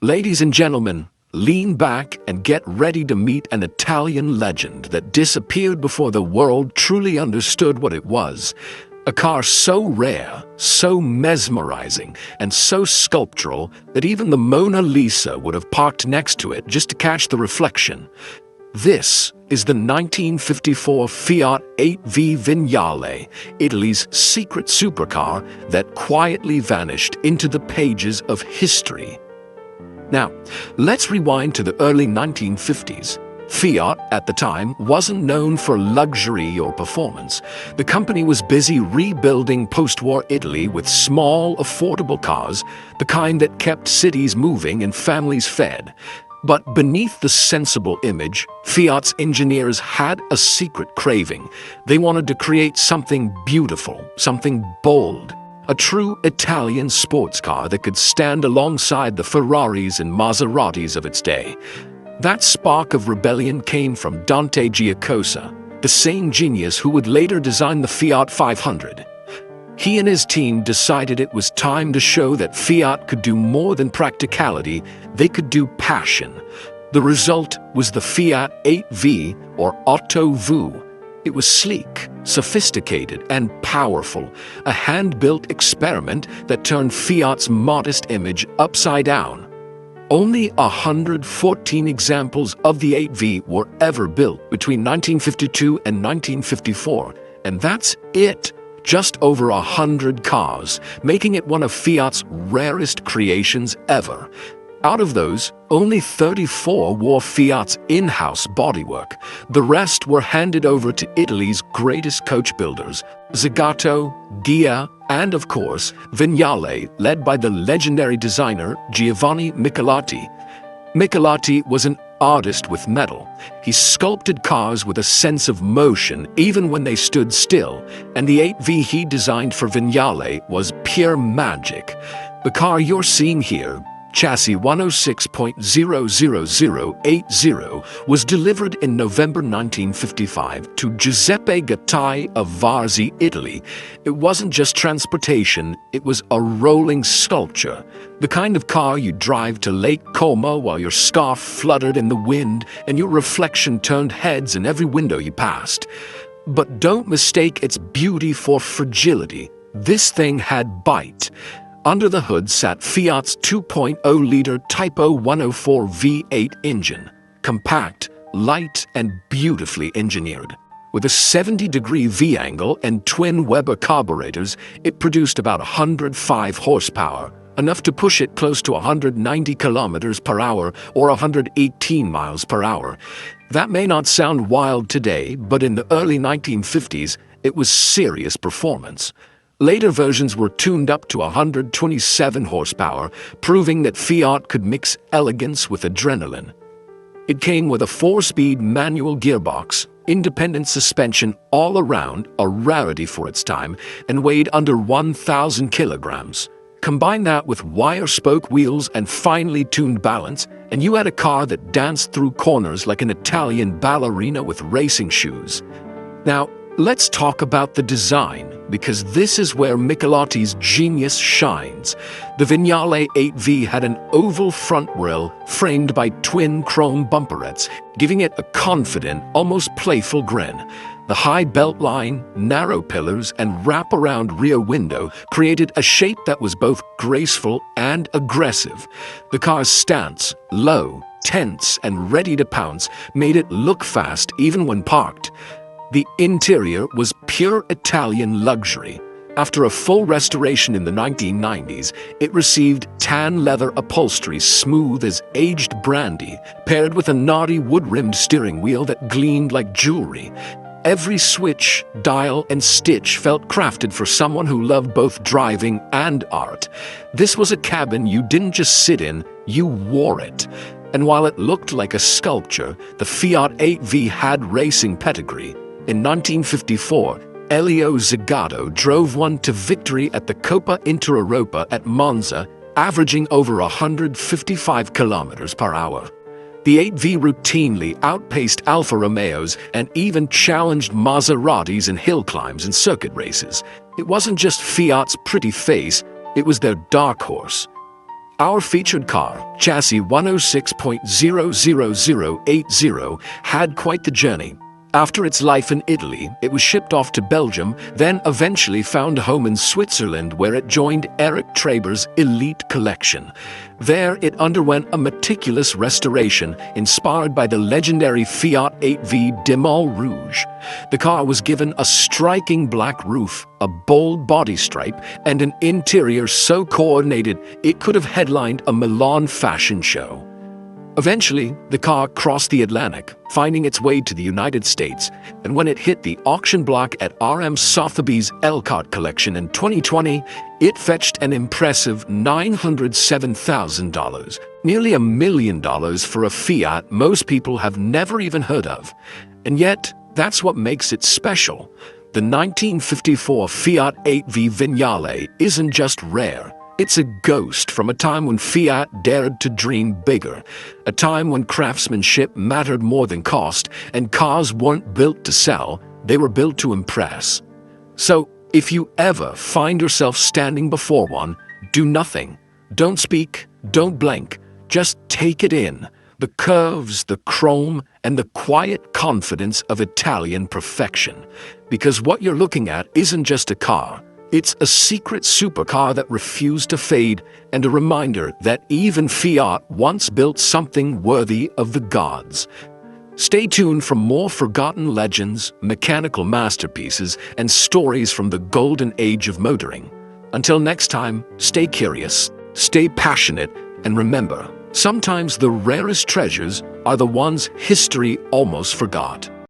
Ladies and gentlemen, lean back and get ready to meet an Italian legend that disappeared before the world truly understood what it was. A car so rare, so mesmerizing, and so sculptural that even the Mona Lisa would have parked next to it just to catch the reflection. This is the 1954 Fiat 8V Vignale, Italy's secret supercar that quietly vanished into the pages of history. Now, let's rewind to the early 1950s. Fiat, at the time, wasn't known for luxury or performance. The company was busy rebuilding post-war Italy with small, affordable cars, the kind that kept cities moving and families fed. But beneath the sensible image, Fiat's engineers had a secret craving. They wanted to create something beautiful, something bold. A true Italian sports car that could stand alongside the Ferraris and Maseratis of its day. That spark of rebellion came from Dante Giacosa, the same genius who would later design the Fiat 500. He and his team decided it was time to show that Fiat could do more than practicality, they could do passion. The result was the Fiat 8V, or Automotive. It was sleek, sophisticated, and powerful, a hand-built experiment that turned Fiat's modest image upside down. Only 114 examples of the 8V were ever built between 1952 and 1954, and that's it. Just over 100 cars, making it one of Fiat's rarest creations ever. Out of those, only 34 wore Fiat's in-house bodywork. The rest were handed over to Italy's greatest coach builders, Zagato, Ghia, and of course, Vignale, led by the legendary designer Giovanni Michelotti. Michelotti was an artist with metal. He sculpted cars with a sense of motion even when they stood still, and the 8V he designed for Vignale was pure magic. The car you're seeing here, chassis 106.00080, was delivered in November 1955 to Giuseppe Gattai of Varzi, Italy. It wasn't just transportation, it was a rolling sculpture. The kind of car you drive to Lake Como while your scarf fluttered in the wind and your reflection turned heads in every window you passed. But don't mistake its beauty for fragility. This thing had bite. Under the hood sat Fiat's 2.0-liter Typo 104 V8 engine, compact, light, and beautifully engineered. With a 70-degree V-angle and twin Weber carburetors, it produced about 105 horsepower, enough to push it close to 190 kilometers per hour or 118 miles per hour. That may not sound wild today, but in the early 1950s, it was serious performance. Later versions were tuned up to 127 horsepower, proving that Fiat could mix elegance with adrenaline. It came with a 4-speed manual gearbox, independent suspension all around, a rarity for its time, and weighed under 1,000 kilograms. Combine that with wire-spoke wheels and finely tuned balance, and you had a car that danced through corners like an Italian ballerina with racing shoes. Now, let's talk about the design, because this is where Michelotti's genius shines. The Vignale 8V had an oval front grille framed by twin chrome bumperettes, giving it a confident, almost playful grin. The high belt line, narrow pillars, and wraparound rear window created a shape that was both graceful and aggressive. The car's stance, low, tense, and ready to pounce, made it look fast even when parked. The interior was pure Italian luxury. After a full restoration in the 1990s, it received tan leather upholstery smooth as aged brandy, paired with a naughty wood-rimmed steering wheel that gleamed like jewelry. Every switch, dial, and stitch felt crafted for someone who loved both driving and art. This was a cabin you didn't just sit in, you wore it. And while it looked like a sculpture, the Fiat 8V had racing pedigree. In 1954, Elio Zagato drove one to victory at the Coppa Intereuropa at Monza, averaging over 155 kilometers per hour. The 8V routinely outpaced Alfa Romeos and even challenged Maseratis in hill climbs and circuit races. It wasn't just Fiat's pretty face, it was their dark horse. Our featured car, chassis 106.00080, had quite the journey. After its life in Italy, it was shipped off to Belgium, then eventually found a home in Switzerland where it joined Eric Traber's elite collection. There, it underwent a meticulous restoration inspired by the legendary Fiat 8V de Moulin Rouge. The car was given a striking black roof, a bold body stripe, and an interior so coordinated it could have headlined a Milan fashion show. Eventually, the car crossed the Atlantic, finding its way to the United States, and when it hit the auction block at R.M. Sotheby's Elcott collection in 2020, it fetched an impressive $907,000, nearly $1 million for a Fiat most people have never even heard of. And yet, that's what makes it special. The 1954 Fiat 8V Vignale isn't just rare. It's a ghost from a time when Fiat dared to dream bigger, a time when craftsmanship mattered more than cost, and cars weren't built to sell, they were built to impress. So, if you ever find yourself standing before one, do nothing. Don't speak, don't blink, just take it in. The curves, the chrome, and the quiet confidence of Italian perfection. Because what you're looking at isn't just a car. It's a secret supercar that refused to fade, and a reminder that even Fiat once built something worthy of the gods. Stay tuned for more forgotten legends, mechanical masterpieces, and stories from the golden age of motoring. Until next time, stay curious, stay passionate, and remember, sometimes the rarest treasures are the ones history almost forgot.